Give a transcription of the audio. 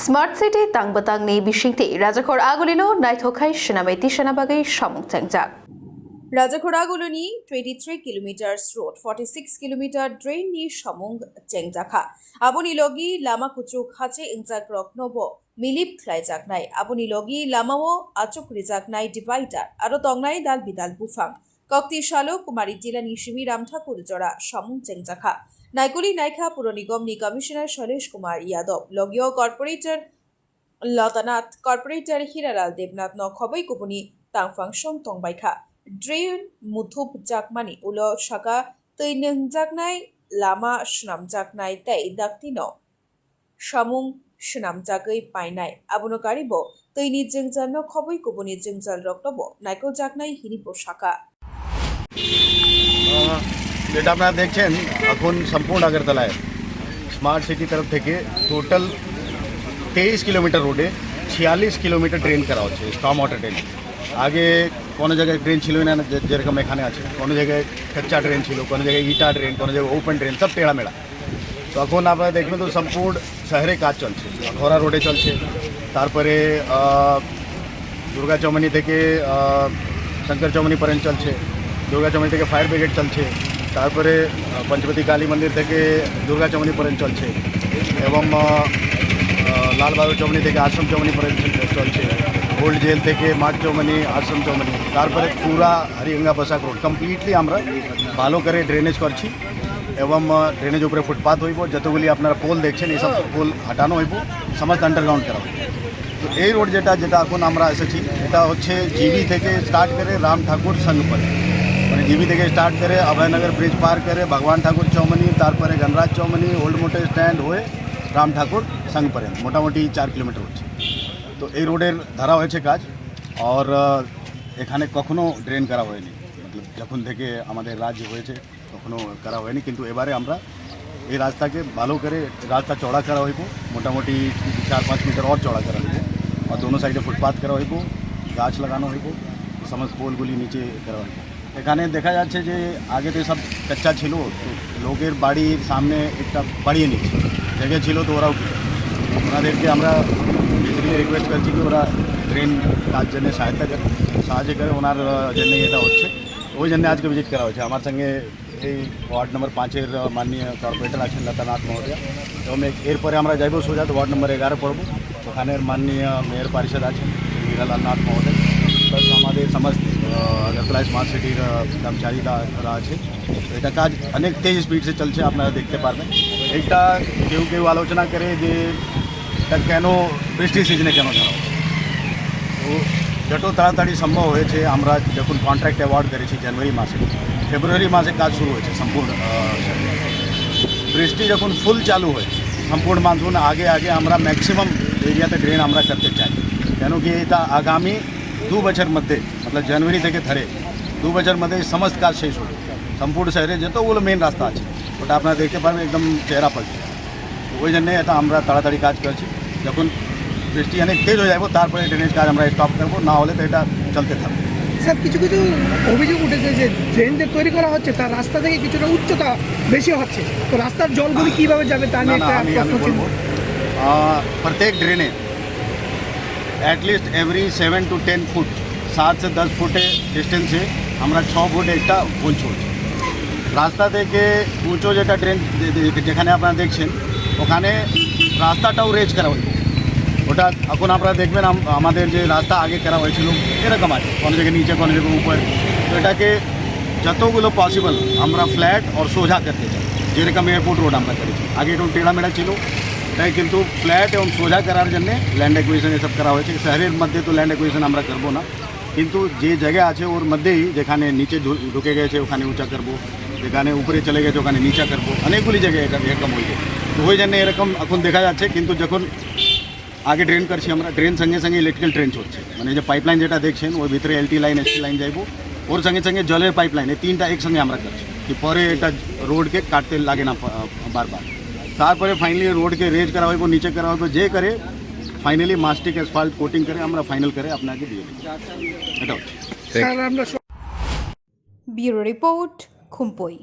Smart City Tangbatang ni Bishingti, Rajakor Agulino, Naitokai, Shinameti Shanabagay, Shamung Tangja. রাজাখোড়াগুলোনি 23 kilometres road 46 kilometre drain নি সমুং চেংজাখা আবনি লগি লামা কুচুক হাচে ইংজাক রকনব মিলিপ খ্লাইজাকনাই আবনি লগি লামাও আচুক রিজাকনাই divider আরো তংনাই দাল বিদাল বুফাং কক্তি শালো কুমারী জেলা নিশিমি রামঠাকুর জড়া সমুং চেংজাখা নাইকুলি নাইখা পুর নিগম নি কমিশনার শৈলেশ কুমার ইয়াদব লগীয় কর্পোরেটর লতানাথ কর্পোরেটর হিরালাল দেবনাথ ন খবই কুপুনি তাংফাং সং তংবাইখা ড্রেন মুথুপ জাকমানি উলো শাকা তৈনং জাকনাই লামা সুনাম জাকনাই তাই দাক্তিন সামুং সুনাম জাগৈ পাইনাই আবনো কারিব তৈনি জেংজাল খবই কুবনি জেংজাল রক্তব নাইকো জাকনাই হিরিপো শাকা যেটা আপনারা দেখছেন এখন সম্পূর্ণ আগরতলায় স্মার্ট সিটি তরফ থেকে টোটাল 23 কিলোমিটার রোডে 46 কিলোমিটার ড্রেন করা হচ্ছে স্টর্ম ওয়াটার ড্রেন। আগে কোনো জায়গায় ড্রেন ছিল না, যেরকম এখানে আছে, কোনো জায়গায় কচ্চা ড্রেন ছিল, কোনো জায়গায় ইটা ড্রেন, কোনো জায়গায় ওপেন ড্রেন, সব টেढ़ा মেড়া। তখন আপনারা দেখবেন তো সম্পূর্ণ শহরে কাজ চলছে, ঘোড়া রোডে চলছে, তারপরে দুর্গা চৌমনি থেকে শঙ্কর চৌমনি পর্যন্ত চলছে, দুর্গা চৌমনি থেকে ফায়ার ব্রিগেড চলছে, তারপরে পঞ্চপতি কালী মন্দির থেকে দুর্গা চৌমনি পর্যন্ত চলছে এবং লাল বাহাদুর চৌমনি থেকে আশ্রম চৌমনি পর্যন্ত চলছে, ওল্ড জেল থেকে মাঠ চৌমনি আশ্রম চৌমনি, তারপরে পুরা হরিগঙ্গা বসাক রোড কমপ্লিটলি আমরা ভালো করে ড্রেনেজ করছি এবং ড্রেনেজ উপরে ফুটপাথ হইব, যতগুলি আপনারা পোল দেখছেন এইসব পোল হাঁটানো হইব, সমস্ত আন্ডারগ্রাউন্ড করা হইব। তো এই রোড যেটা এখন আমরা এসেছি এটা হচ্ছে জিবি থেকে স্টার্ট করে রাম ঠাকুর সংঘ পর্যন্ত, মানে জিবি থেকে স্টার্ট করে অভয়নগর ব্রিজ পার করে ভগবান ঠাকুর চৌমনি, তারপরে গণরাজ চৌমনি, ওল্ড মোটর স্ট্যান্ড হয়ে রাম ঠাকুর সংঘ পর্যন্ত মোটামুটি 4 কিলোমিটার হচ্ছে। তো এই রোডের ধারা হয়েছে কাজ, আর এখানে কখনো ড্রেন করা হয়নি, মতলব যখন থেকে আমাদের রাজ্য হয়েছে কখনো করা হয়নি, কিন্তু এবারে আমরা এই রাস্তাকে ভালো করে রাস্তা চড়া করা হইব, মোটামুটি 4-5 মিটার আর চড়া করা হইব, আর দোনো সাইডে ফুটপাথ করা হইব, গাছ লাগানো হইব, সমস্ত পোলগুলি নিচে করা হইব। এখানে দেখা যাচ্ছে যে আগে তো সব কাচ্চা ছিল, তো লোকের বাড়ির সামনে একটা বাড়িয়ে নিচ্ছে জায়গা ছিল, তো ওরাও ওনাদেরকে আমরা রিকোয়েস্ট করছি কি ওরা ড্রেন কাজ জন্য সাহায্য করে, ওনার জন্য এটা হচ্ছে, ওই জন্য আজকে ভিজিট করা হয়েছে। আমার সঙ্গে এই ওয়ার্ড নম্বর 5-এর মাননীয় কর্পোরেটর আছেন লতানাথ মহোদয়, এবং এরপরে আমরা যাইব সোজা ওয়ার্ড নম্বর 11 পড়ব, ওখানের মাননীয় মেয়র পরিষদ আছেন হিরালাল নাথ মহোদয়, প্লাস আমাদের সমস্ত আগরতলা স্মার্ট সিটির কর্মচারীরা আছে। তো এটা কাজ অনেক তেজ স্পিডে চলছে, আপনারা দেখতে পারবেন। এইটা কেউ আলোচনা করে যে এটা কেন বৃষ্টি সিজনে কেন করা হচ্ছে, তো যত তাড়াতাড়ি সম্ভব হয়েছে আমরা যখন কন্ট্রাক্ট অ্যাওয়ার্ড করেছি জানুয়ারি মাসে, ফেব্রুয়ারি মাসে কাজ শুরু হয়েছে সম্পূর্ণ। বৃষ্টি যখন ফুল চালু হয় সম্পূর্ণ মানসুন আগে আমরা ম্যাক্সিমাম এরিয়াতে ড্রেন আমরা করতে চাই, কেন কি এটা আগামী 2 বছর মধ্যে মতলব জানুয়ারি থেকে ধরে 2 বছর মধ্যে সমস্ত কাজ শেষ হবে সম্পূর্ণ শহরে, যতগুলো মেন রাস্তা আছে ওটা আপনারা দেখতে পারবেন একদম চেহারা পাল্টে। ওই জন্যে এটা আমরা তাড়াতাড়ি কাজ করছি, যখন বৃষ্টি অনেক তেজ হয়ে যাবো তারপরে ড্রেনেজ কাজ আমরা স্টপ করবো, না হলে তো এটা চলতে থাকবে। স্যার কিছু অভিযোগ উঠেছে যে ড্রেন যে তৈরি করা হচ্ছে তার রাস্তা থেকে কিছুটা উচ্চতা বেশি হচ্ছে, তো রাস্তার জলগুলি কীভাবে যাবে তা নিয়ে একটা প্রশ্ন ছিল। प्रत्येक ड्रेने एटलिस्ट एवरी 7 to 10 ফুট 7 से 10 ফুটে ডিস্টেন্সে আমরা 6 ফুট একটা উঁচু রাস্তা থেকে উঁচু যেটা ড্রেন যেখানে আপনারা দেখছেন ওখানে রাস্তাটাও রেজ করা হয়েছে, ওটা এখন আপনারা দেখবেন আমাদের যে রাস্তা আগে করা হয়েছিল এরকম আছে, কোনো জায়গায় নিচে কোনো জায়গায় উপর, তো এটাকে যতগুলো পসিবল আমরা ফ্ল্যাট আর সোজা করতে চাই, যেরকম এয়ারপোর্ট রোড আমরা করেছি, আগে একটু টেढ़ा মেढ़া ছিল, তাই কিন্তু ফ্ল্যাট এবং সোজা করার জন্য ল্যান্ড অ্যাকুইজিশন এসব করা হয়েছে। শহরের মধ্যে তো ল্যান্ড অ্যাকুইজিশন আমরা করবো না, কিন্তু যে জায়গা আছে ওর মধ্যেই যেখানে নিচে ঢুকে গেছে ওখানে উঁচা করবো, যেখানে উপরে চলে গেছে ওখানে নিচা করবো, অনেকগুলি জায়গায় এটা এরকম হয়েছে। তো ওই জন্য এরকম এখন দেখা যাচ্ছে, কিন্তু যখন আগে ড্রেন করছি আমরা, ড্রেন সঙ্গে সঙ্গে ইলেকট্রিক্যাল ট্রেন চলছে, মানে যে পাইপলাইন যেটা দেখছেন ওর ভিতরে LT লাইন ST লাইন যাইব, ওর সঙ্গে সঙ্গে জলের পাইপলাইন, এই 3টা একসঙ্গে আমরা করছি কি পরে এটা রোডকে কাটতে লাগে না বারবার। তারপরে ফাইনালি রোডকে রেজ করা হইব, নিচে করা হইব, যে করে ফাইনালি মাস্টিক অ্যাসফাল্ট কোটিং করে আমরা ফাইনাল করে আপনাকে দিয়ে দিই, এটা হচ্ছে। Bureau report, খুম্পই।